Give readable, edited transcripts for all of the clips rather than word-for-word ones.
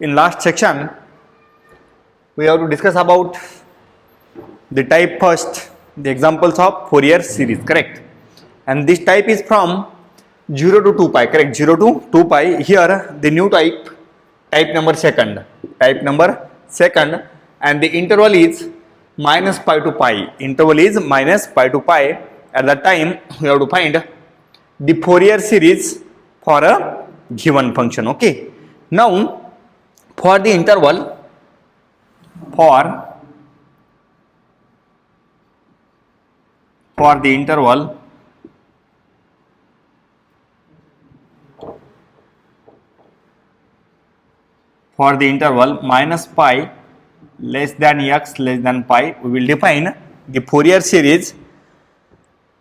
in last section we have to discuss about the type first, the examples of Fourier series, correct? And this type is from 0 to 2 pi, correct? 0 to 2 pi. Here the new type number second, and the interval is minus pi to pi. Interval is minus pi to pi. At that time we have to find the Fourier series for a given function. Okay. Now for the interval, for the interval minus pi less than x less than pi, we will define the Fourier series.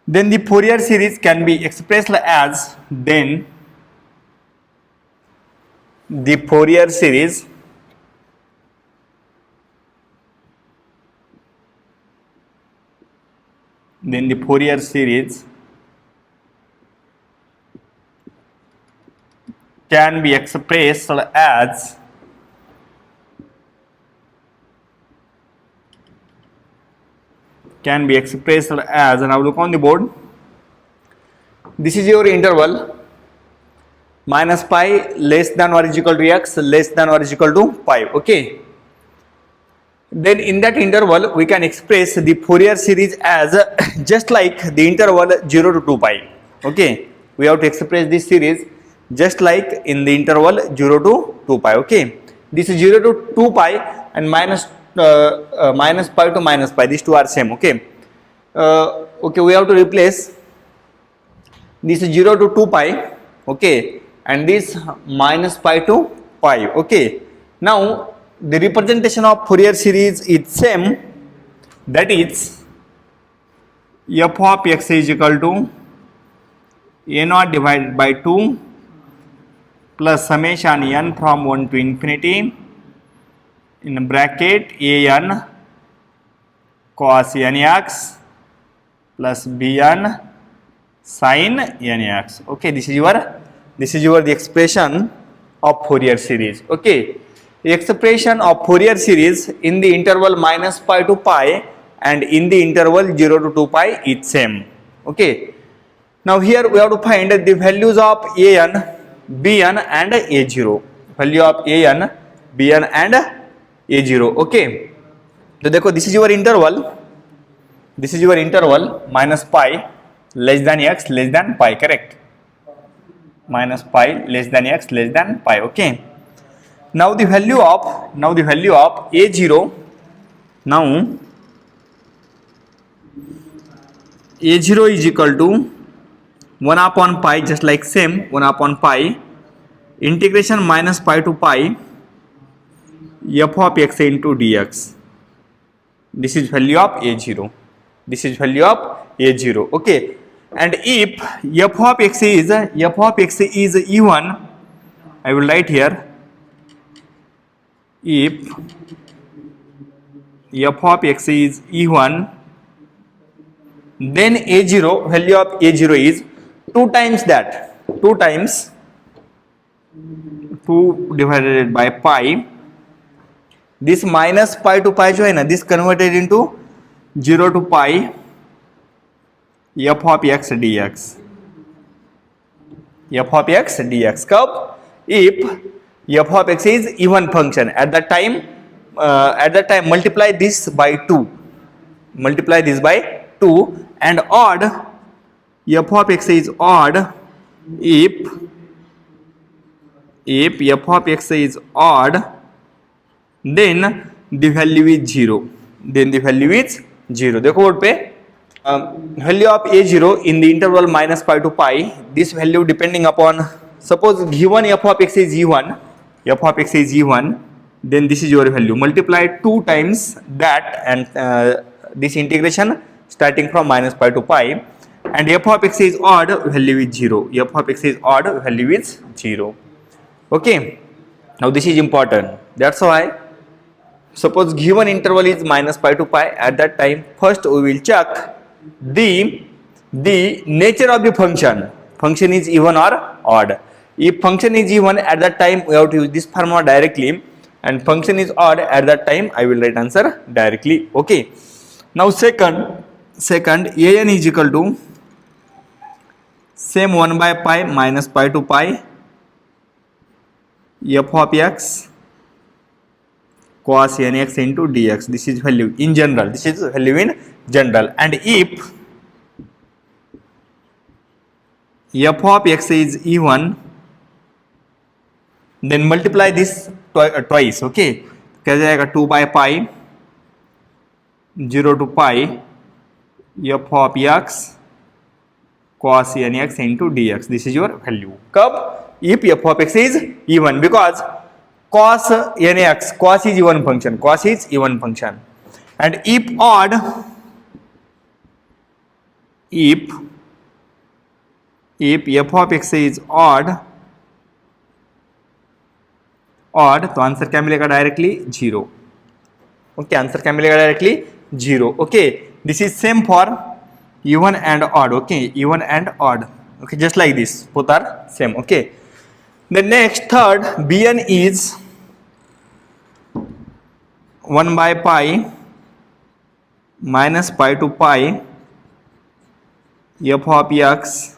Then the Fourier series can be expressed as, then the Fourier series can be expressed as now look on the board. This is your interval minus pi less than or is equal to x less than or is equal to pi. Okay. Then in that interval we can express the Fourier series as just like the interval 0 to 2 pi. Okay. We have to express this series just like in the interval 0 to 2 pi. Okay. This is 0 to 2 pi and minus pi to minus pi. These two are same. Okay. Okay. We have to replace this is 0 to 2 pi. Okay. And this minus pi to pi. Okay. Now the representation of Fourier series is same, that is f of x is equal to a0 divided by 2 plus summation n from 1 to infinity in bracket an cos nx plus bn sin nx. Okay, this is your the expression of Fourier series. Okay. The expression of Fourier series in the interval minus pi to pi and in the interval 0 to 2 pi is same. Okay. Now here we have to find the values of an, bn and a0. Value of an, bn and a0. Okay. So देखो, this is your interval minus pi less than x less than pi, correct? Minus pi less than x less than pi. Okay. Now the value of a0, now a0 is equal to 1 upon pi, just like same 1 upon pi integration minus pi to pi f of x into dx. This is value of a0. Okay. And if f of x is even, I will write here, if f of x is even, then a0, value of a0 is 2 times that, 2 divided by pi, this minus pi to pi जो है ना, this converted into 0 to pi f of x dx. Curve, if f of x is even function, at that time multiply this by 2, and odd, f of x is odd if f of x is odd, then the value is 0. देखो board पे value of a0 in the interval minus pi to pi, this value depending upon, suppose given f of x is even, then this is your value, multiply 2 times that, and this integration starting from minus pi to pi, and f of x is odd, value is 0. Okay. Now this is important. That's why suppose given interval is minus pi to pi, at that time first we will check the nature of the function is even or odd. If function is even, at that time we have to use this formula directly. and function is odd, at that time I will write answer directly. Okay. Now second an is equal to same 1 by pi minus pi to pi f of x cos nx into dx. This is value in general. This is value in general. And if f of x is even, then multiply this twice. Okay, क्या जाएगा 2 by pi 0 to pi f of x cos nx into dx. This is your value. कब? If f of x is even, because cos nx, cos is even function, cos is even function. And if odd, if f of x is odd, तो answer क्या मिलेगा directly 0. Okay, answer क्या मिलेगा directly 0. Okay, this is same for even and odd. Okay, even and odd. Okay, just like this, both are same. Okay, the next third bn is 1 by pi minus pi to pi f of x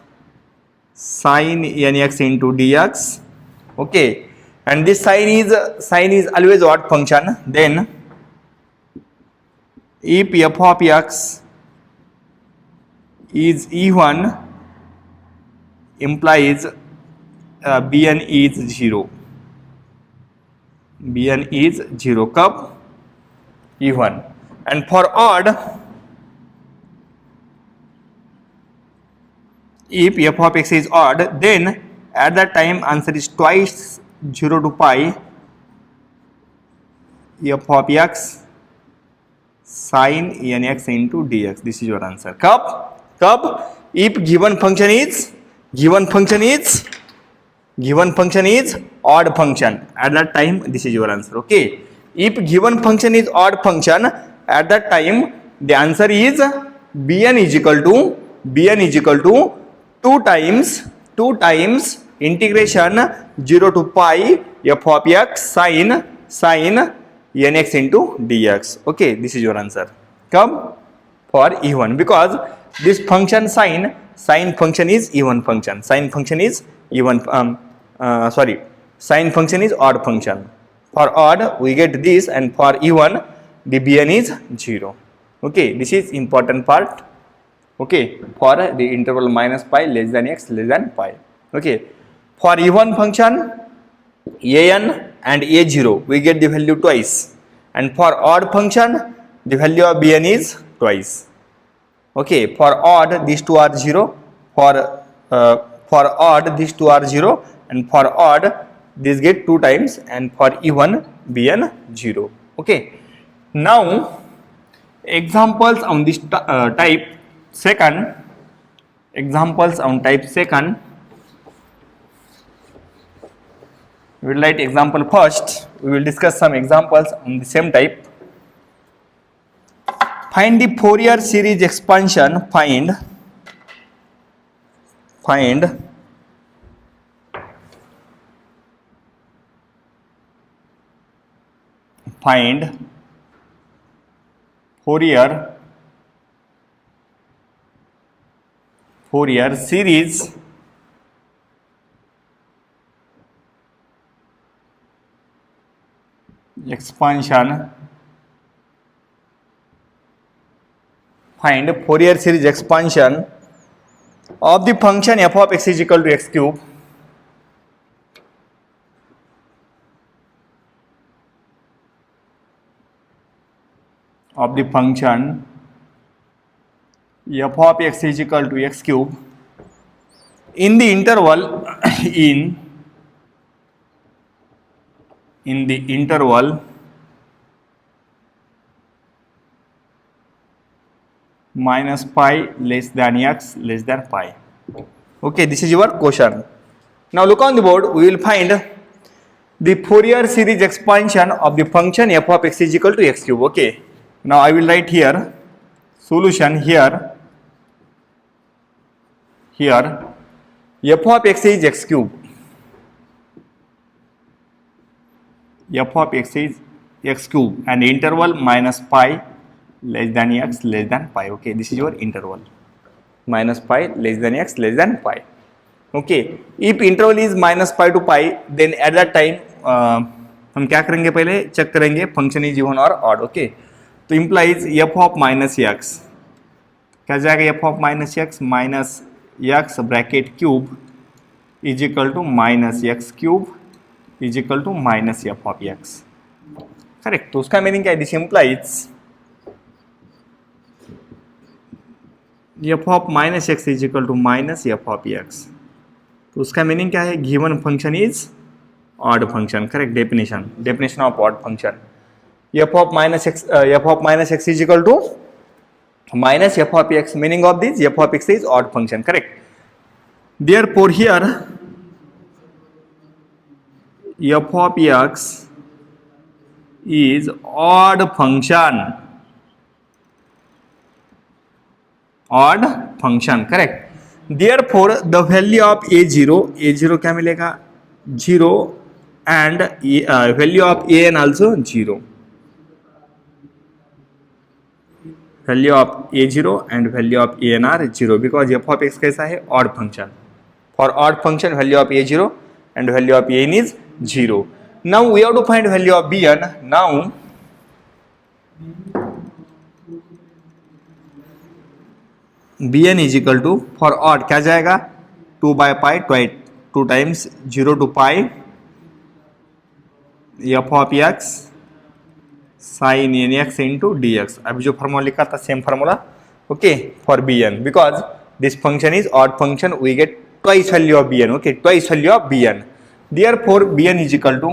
sin nx into dx. Okay, and this sign is always odd function. Then if f of x is even, implies bn is 0. bn is 0. कब? even. And for odd, if f of x is odd, then at that time answer is twice 0 to pi f of x sin nx into dx. This is your answer. कब? If given function is odd function, at that time this is your answer. Okay, if given function is odd function, at that time the answer is bn is equal to 2 times integration 0 to pi f of x sin nx into dx. Okay, this is your answer. Come for even, because this function sin function is even function, sin function is odd function. For odd we get this, and for even the bn is 0. Okay, this is important part. Okay, for the interval minus pi less than x less than pi. Okay, for even function an and a0 we get the value twice, and for odd function the value of bn is twice. Okay, for odd these two are 0, for odd these two are 0, and for odd this get 2 times, and for even bn 0. Okay, now examples on this type second. Examples on type second. We will write example first. We will discuss some examples on the same type. Find the Fourier series expansion. Find Fourier series expansion. Find Fourier series expansion of the function f of x is equal to x cube of the function f of x is equal to x cube in the interval in the interval minus pi less than x less than pi. Okay, this is your question. Now look on the board. We will find the Fourier series expansion of the function f of x is equal to x cube. Okay, now I will write here solution. Here f of x is x cube. f of x is x cube and interval minus pi less than x less than pi. Okay, this is your interval. Minus pi less than x less than pi. Okay, if interval is minus pi to pi, then at that time हम क्या करेंगे, पहले check करेंगे function is even और odd. Okay, तो implies f of minus x क्या जाएगा, f of minus x bracket cube is equal to minus x cube is equal to minus F of x. Correct. तो उसका meaning क्या है, this implies F of minus x is equal to minus F of x. तो उसका meaning क्या है, given function is odd function. Correct. Definition of odd function, F of minus x is equal to minus F of x. Meaning of this F of x is odd function. Correct. Therefore here F of x is odd function. Correct. Therefore the value of a0 क्या मिलेगा, 0 and value of an also 0. Value of a0 and value of an are 0 because f of x कैसा है, odd function. For odd function value of a0 and value of an is 0. Now we have to find value of bn. Now bn is equal to, for odd क्या जाएगा, 2 by pi, 2 times 0 to pi f of x sin nx into dx. अभी जो formula लिखा था same formula. Okay, for bn because this function is odd function, we get twice value of bn. Okay, twice value of bn. Therefore bn is equal to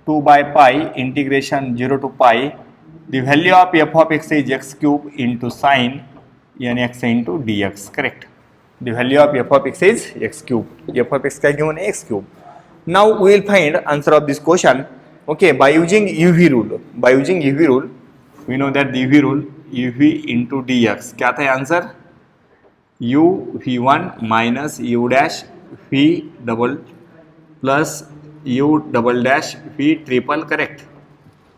2 by pi integration 0 to pi, the value of f of x is x cube into sin nx into dx. Correct. The value of f of x is x cube. f of x क्या given है, x cube. Now we will find answer of this question. Okay, by using uv rule, we know that the uv rule, uv into dx क्या था answer, u v1 minus u dash v double plus u double dash v triple. Correct.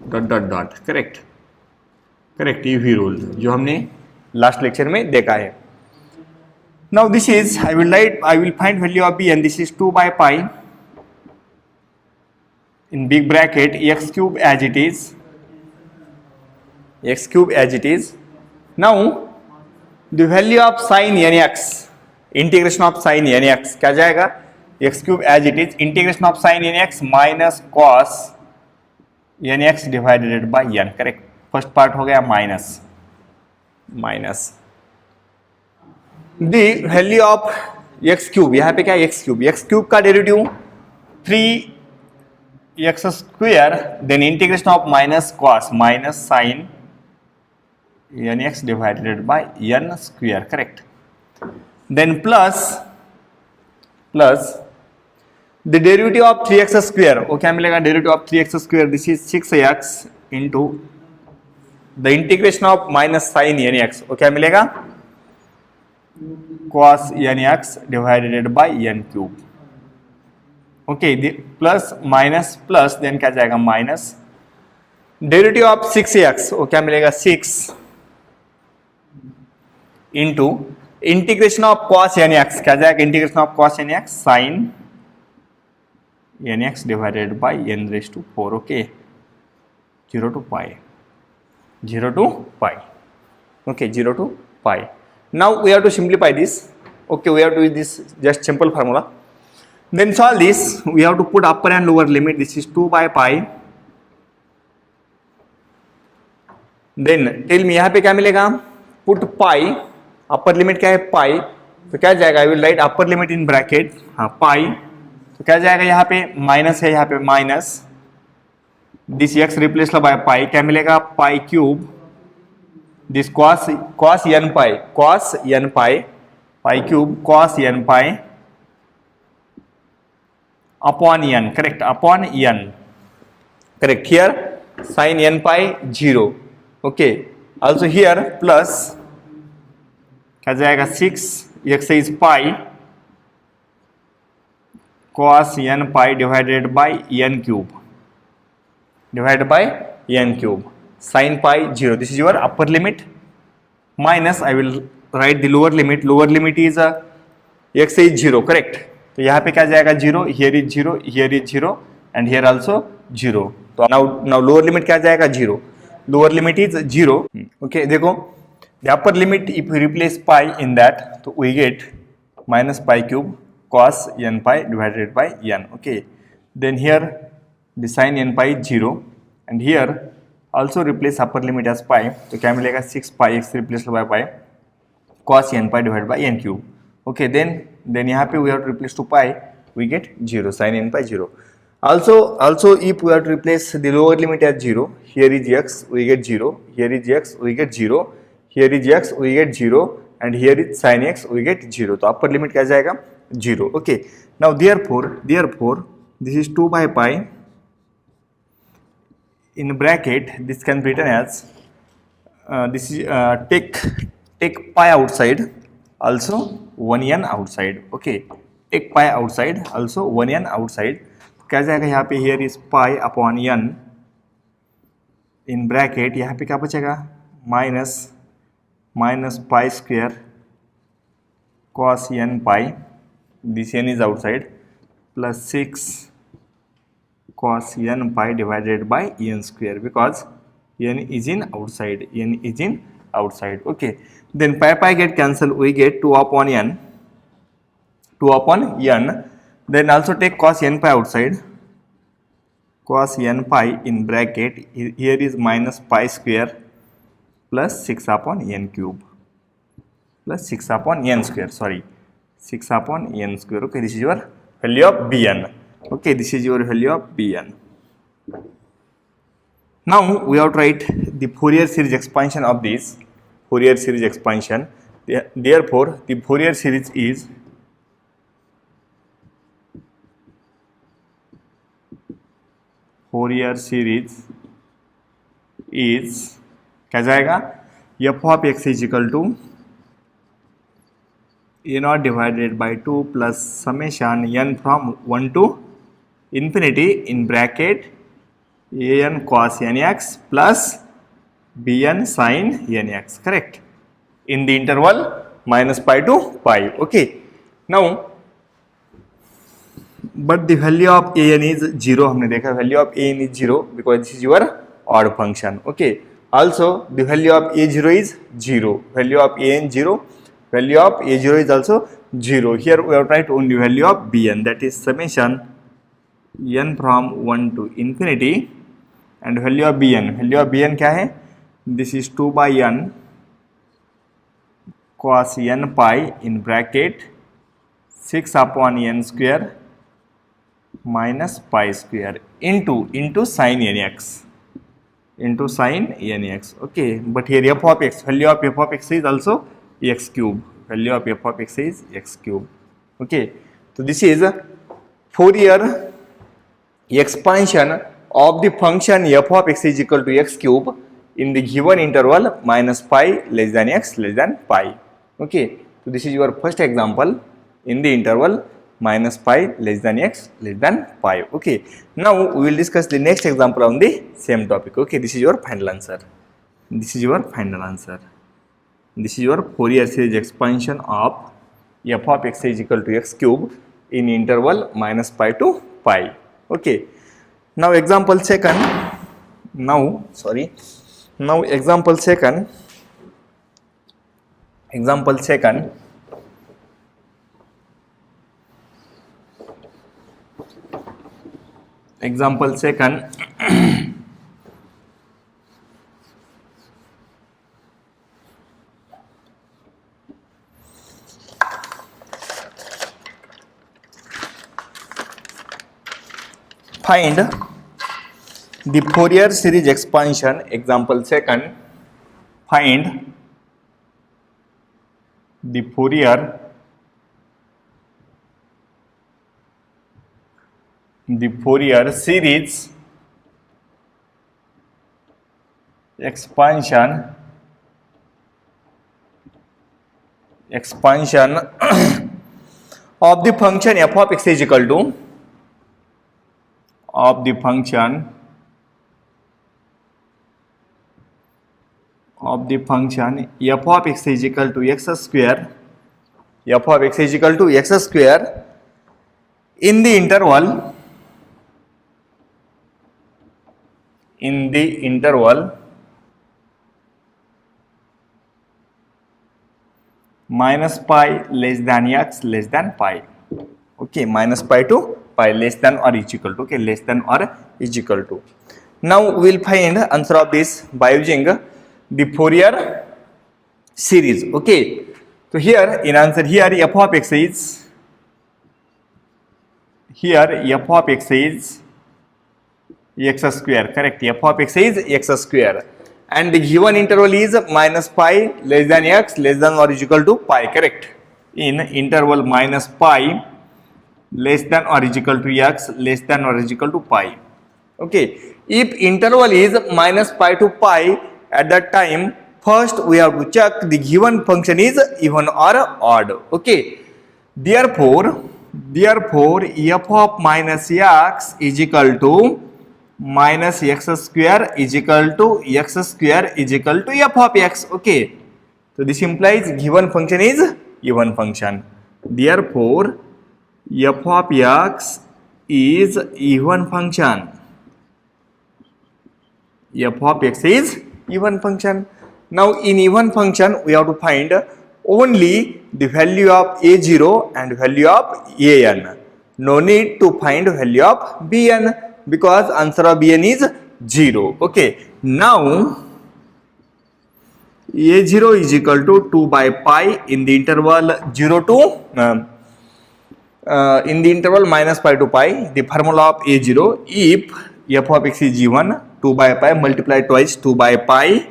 Dot. Correct. uv rule जो हमने last lecture में देखा है. Now this is I will find value of b and this is 2 by pi in big bracket x cube as it is. Now the value of sin nx, integration of sin nx क्या जाएगा, x cube as it is, integration of sin nx minus cos nx divided by n. Correct. First part हो गया minus the value of x cube, यहाँ पे क्या है, x cube का derivative 3x square, then integration of minus cos minus sin nx divided by n square. Correct. Then plus the derivative of 3x square, वो क्या मिलेगा, derivative of 3x square, this is 6x into the integration of minus sin nx, वो क्या मिलेगा, cos nx divided by n cube. Okay, the plus minus plus, then क्या जाएगा minus derivative of 6x, वो क्या मिलेगा 6 into integration of cos nx क्या जाएगा, integration of cos nx sin nx divided by n raised to 4. Okay, 0 to pi. Okay, 0 to pi. Now we have to simplify this. Okay, we have to use this just simple formula. Then solve this. We have to put upper and lower limit. This is 2 by pi. Then tell me यहाँ पे क्या मिलेगा, put pi, upper limit क्या है पाई, तो क्या जाएगा, I will right upper limit in bracket, हाँ पाई, तो क्या जाएगा, यहाँ पे माइनस है, यहाँ पे minus this x replace by pi, क्या मिलेगा pi cube, this cos n pi pi cube cos n pi upon n. Correct. Upon n. Correct. Here sine n pi 0. Okay. Also here plus क्या जाएगा 6 x is pi cos n pi divided by n cube, divided by n cube, sin pi 0. This is your upper limit, minus I will write the lower limit. Lower limit is x is 0, correct. तो यहाँ पे क्या जाएगा 0, here is 0, here is 0 and here also 0. तो now lower limit क्या जाएगा 0, lower limit is 0. Okay, देखो the upper limit if we replace pi in that, तो we get minus pi cube cos n pi divided by n. Okay, then here the sin n pi is 0 and here also replace upper limit as pi, तो क्या मिलेगा 6 pi x replaced by pi cos n pi divided by n cube. Okay, then यहाँ पे we have to replace to pi, we get 0, sin n pi 0. Also if we have to replace the lower limit as 0, here is x, we get 0, here is x, we get 0, here is x, we get 0 and here is sin x, we get 0. तो upper limit क्या जाएगा 0. Okay, now therefore this is 2 by pi in bracket, this can be written as this is take pi outside, also 1n outside. Okay, take pi outside, also 1n outside. क्या जाएगा यहाँ पे here is pi upon n in bracket, यहाँ पे क्या बचेगा minus pi square cos n pi, this n is outside, plus 6 cos n pi divided by n square, because n is in outside, n is in outside. Okay, then pi get cancelled, we get 2 upon n, then also take cos n pi outside, cos n pi in bracket, here is minus pi square plus 6 upon n cube, plus 6 upon n square, sorry, 6 upon n square. Okay, this is your value of Bn. Okay, this is your value of Bn. Now we have to write the Fourier series expansion of this Fourier series expansion. Therefore, the Fourier series is क्या जाएगा f of x is equal to a0 divided by 2 plus summation n from 1 to infinity in bracket an cos nx plus bn sin nx, correct, in the interval minus pi to pi. Okay, now but the value of an is 0. हमने देखा value of an is 0 because this is your odd function. Okay, also the value of a0 is 0, value of an 0, value of a0 is also 0. Here we have tried only value of bn, that is summation n from 1 to infinity and value of bn क्या है, this is 2 by n cos n pi in bracket 6 upon n square minus pi square into sin nx, into sin nx. Okay, but here f of x, value of f of x is also x cube, value of f of x is x cube. Okay, so this is Fourier expansion of the function f of x is equal to x cube in the given interval minus pi less than x less than pi. Okay, so this is your first example in the interval minus pi less than x less than pi. Okay, now we will discuss the next example on the same topic. Okay, this is your final answer. This is your final answer. This is your Fourier series expansion of f of x is equal to x cube in interval minus pi to pi. Okay, now example second. Now example second. Example second. Example second. Find the Fourier series expansion. Example second. Find the Fourier series expansion of the function f of x is equal to of the function f of x is equal to x square, f of x is equal to x square in the interval minus pi less than x less than pi. Okay, minus pi to pi, less than or is equal to, okay, less than or is equal to. Now we will find answer of this by using the Fourier series. Okay, so here in answer, here f of x is, x square, correct, f of x is x square, and the given interval is minus pi less than x less than or is equal to pi, correct. In interval minus pi less than or is equal to x less than or is equal to pi. Okay, if interval is minus pi to pi, at that time first we have to check the given function is even or odd. Okay, therefore f of minus x is equal to minus x square is equal to x square is equal to f of x. Okay, so this implies given function is even function. Therefore f of x is even function. F of x is even function. Now in even function we have to find only the value of a0 and value of an. No need to find value of bn because answer of bn is 0. Okay, now a0 is equal to 2 by pi in the interval 0 to in the interval minus pi to pi. The formula of a0, if f of x is given 2 by pi, multiply twice 2 by pi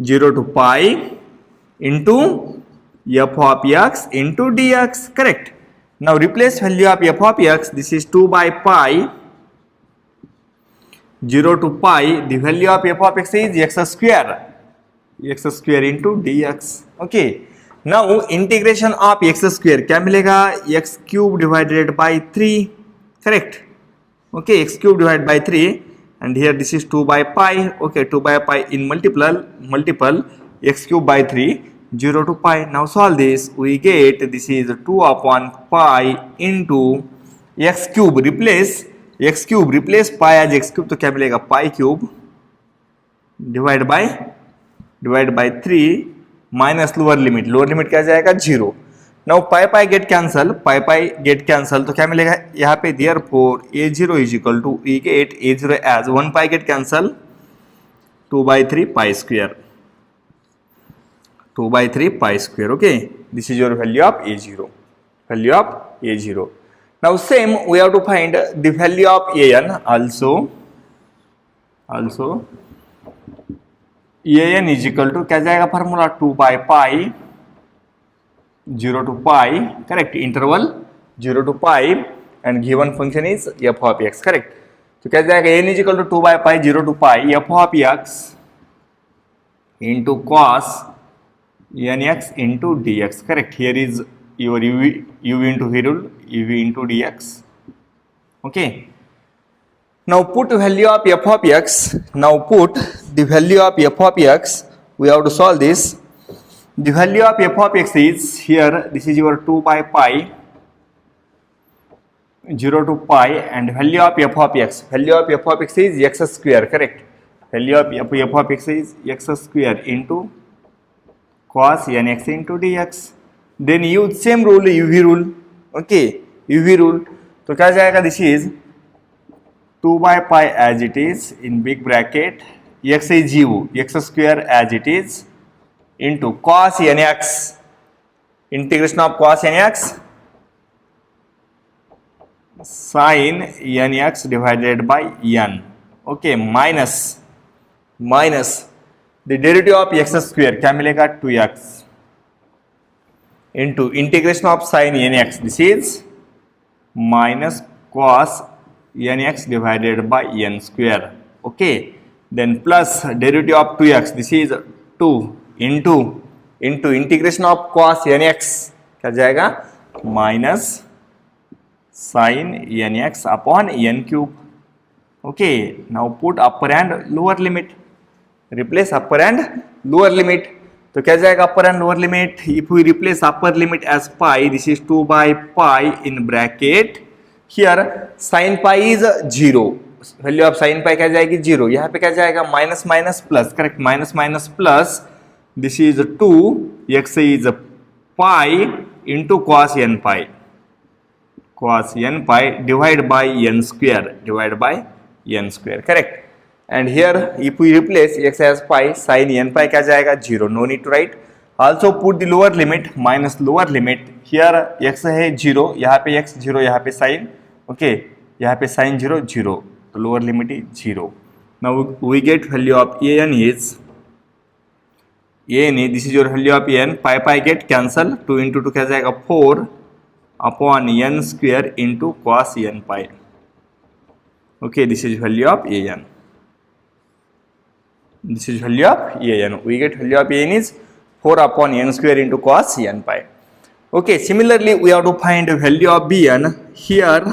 0 to pi into f of x into dx, correct. Now replace value of f of x, this is 2 by pi 0 to pi, the value of f of x is x square into dx. Okay, now integration of x square क्या मिलेगा, x cube divided by 3, correct. Okay, x cube divided by 3, and here this is 2 by pi. Okay, 2 by pi in multiple x cube by 3, 0 to pi. Now solve this, we get this is 2 upon pi into x cube, replace pi as x cube, तो क्या मिलेगा, pi cube divided by 3 minus lower limit क्या जाएगा 0. Now pi get cancel, तो क्या मिलेगा यहाँ पे, therefore a0 is equal to, we get a0 as 1 pi get cancel, 2 by 3 pi square. Okay, this is your value of a0. Now same we have to find the value of an also an is equal to क्या जाएगा formula, 2 by pi 0 to pi, correct, interval 0 to pi, and given function is f of x, correct. तो क्या जाएगा, n is equal to 2 by pi 0 to pi f of x into cos nx into dx, correct. Here is your uv into v rule, uv into dx. Okay, now put value of f of x, we have to solve this. The value of f of x is, here this is your 2 by pi 0 to pi, and value of f of x is x square, correct. Value of f of x is x square into cos nx into dx. Then use same rule, uv rule. Okay, uv rule, तो क्या जाएगा, this is 2 by pi as it is in big bracket, x is u, x square as it is, into cos nx, integration of cos nx, sin nx divided by n. Okay, minus the derivative of x square क्या मिलेगा, 2x, into integration of sin nx, this is minus cos nx divided by n square. Okay, then plus derivative of 2x, this is 2 into integration of cos nx क्या जाएगा, minus sin nx upon n cube. Okay, now put upper and lower limit. Replace upper and lower limit. तो क्या जाएगा upper and lower limit? If we replace upper limit as pi, this is 2 by pi in bracket. Here sine pi is 0. Value of sine pi क्या जाएगी? 0. यहाँ पे क्या जाएगा? Minus minus plus. Correct, minus minus plus. This is 2 x is pi into cos n pi. cos n pi divided by n square, divided by n square. Correct. And here if we replace x as pi, sin n pi क्या जाएगा? 0. No need to write. Also put the lower limit minus lower limit. Here x है 0, यहाँ पे x 0, यहाँ पे sin. Okay, यहाँ पे sin 0 0. तो lower limit is 0. Now we get value of an is this is your value of n. Pi pi get cancel. 2 into 2 क्या जाएगा? 4 upon n square into cos n pi. Okay, this is value of an. This is value of an. We get value of an is 4 upon n square into cos n pi. Okay, similarly we have to find the value of bn. Here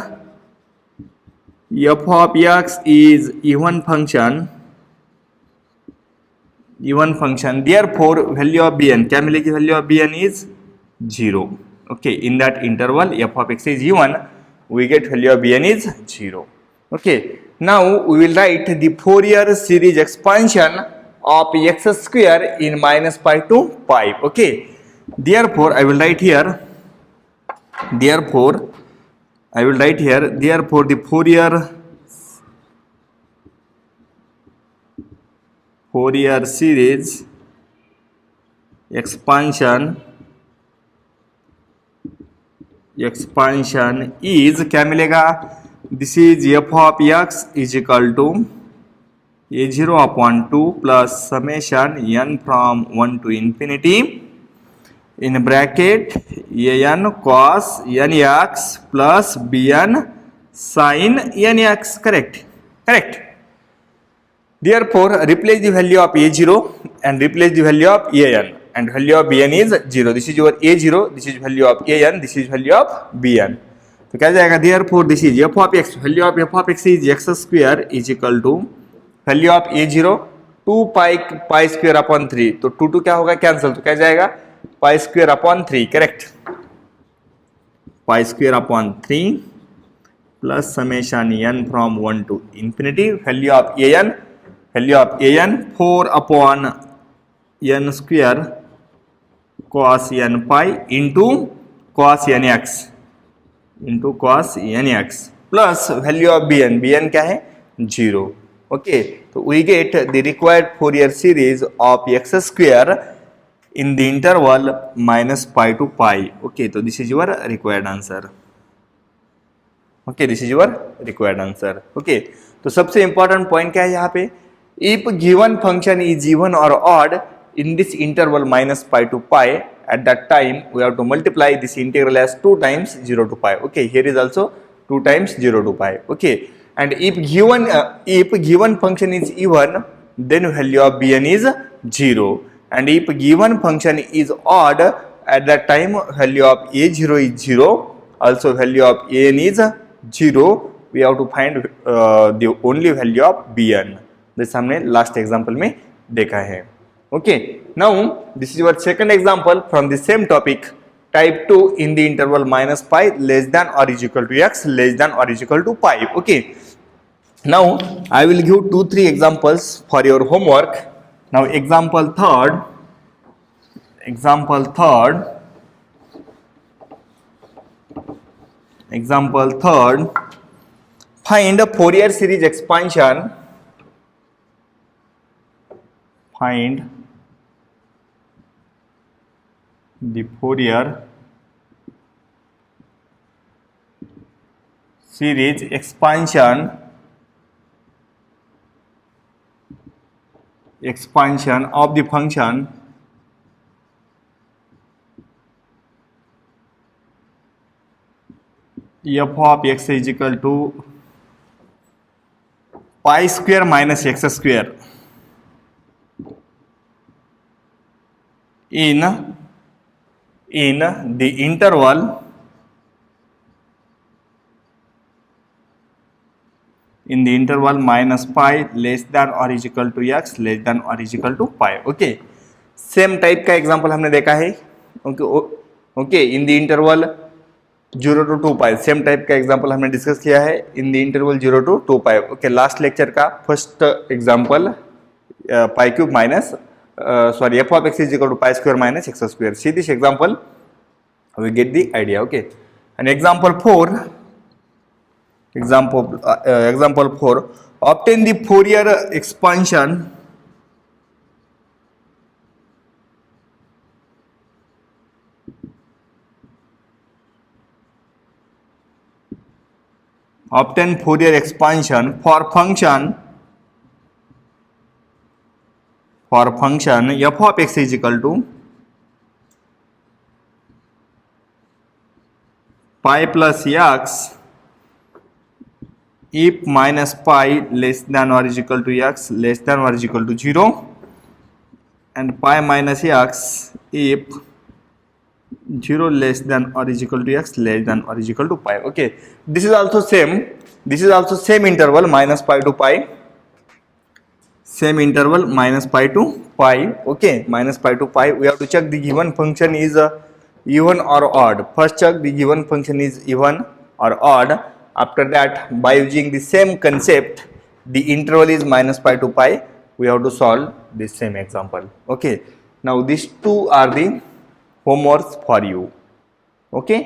f of x is even function. Therefore value of bn क्या मिलेगी? Value of bn is 0. Okay, in that interval f of x is even, we get value of bn is 0. Okay, now we will write the Fourier series expansion of x square in minus pi to pi. Okay, therefore I will write here the Fourier series expansion is क्या मिलेगा? This is f of x is equal to a0 upon 2 plus summation n from 1 to infinity in bracket an cos nx plus bn sin nx. Correct. Therefore replace the value of a0 and replace the value of an, and value of bn is 0. This is your a0, this is value of an, this is value of bn. तो क्या जाएगा? Therefore this is f of x, value of f of x is x square is equal to value of a0 2 pi square upon 3. तो 2 क्या होगा? Cancel. तो क्या जाएगा? pi square upon 3. Correct, pi square upon 3 plus summation n from 1 to infinity. Value of an 4 upon n square cos n pi into cos nx plus value of bn क्या है? 0. Okay, so we get the required Fourier series of x square in the interval minus pi to pi. Okay, so this is your required answer. Okay, Okay, तो सबसे important point क्या है यहाँ पे? If given function is even or odd in this interval minus pi to pi, at that time we have to multiply this integral as 2 times 0 to pi. Okay, here is also 2 times 0 to pi. Okay, and if given function is even, then value of bn is 0, and if given function is odd, at that time value of a0 is 0, also value of an is 0. We have to find the only value of bn. जैसे हमने last example में देखा है. Okay, now this is your second example from the same topic, type 2 in the interval minus pi less than or is equal to x less than or is equal to pi. Okay, now I will give 2-3 examples for your homework. Now example third, find a Fourier series expansion. Find the Fourier series expansion of the function f of x is equal to pi square minus x square in the interval in the interval minus pi less than or is equal to x less than or is equal to pi. Okay, same type का example हमने देखा है. Okay in the interval 0 to 2 pi, same type का example हमने discuss किया है in the interval 0 to 2 pi. Okay, last lecture का first example pi cube minus sorry f of x is equal to pi square minus x square. See this example, we get the idea. Okay, and example 4, example 4, obtain the Fourier expansion for function f of x is equal to pi plus x if minus pi less than or is equal to x less than or is equal to 0 and pi minus x if 0 less than or is equal to x less than or is equal to pi. Okay, this is also same interval minus pi to pi, same interval minus pi to pi. Okay, minus pi to pi, we have to check the given function is even or odd. First check the given function is even or odd. After that, by using the same concept, the interval is minus pi to pi, we have to solve this same example. Okay, now these two are the homeworks for you. Okay.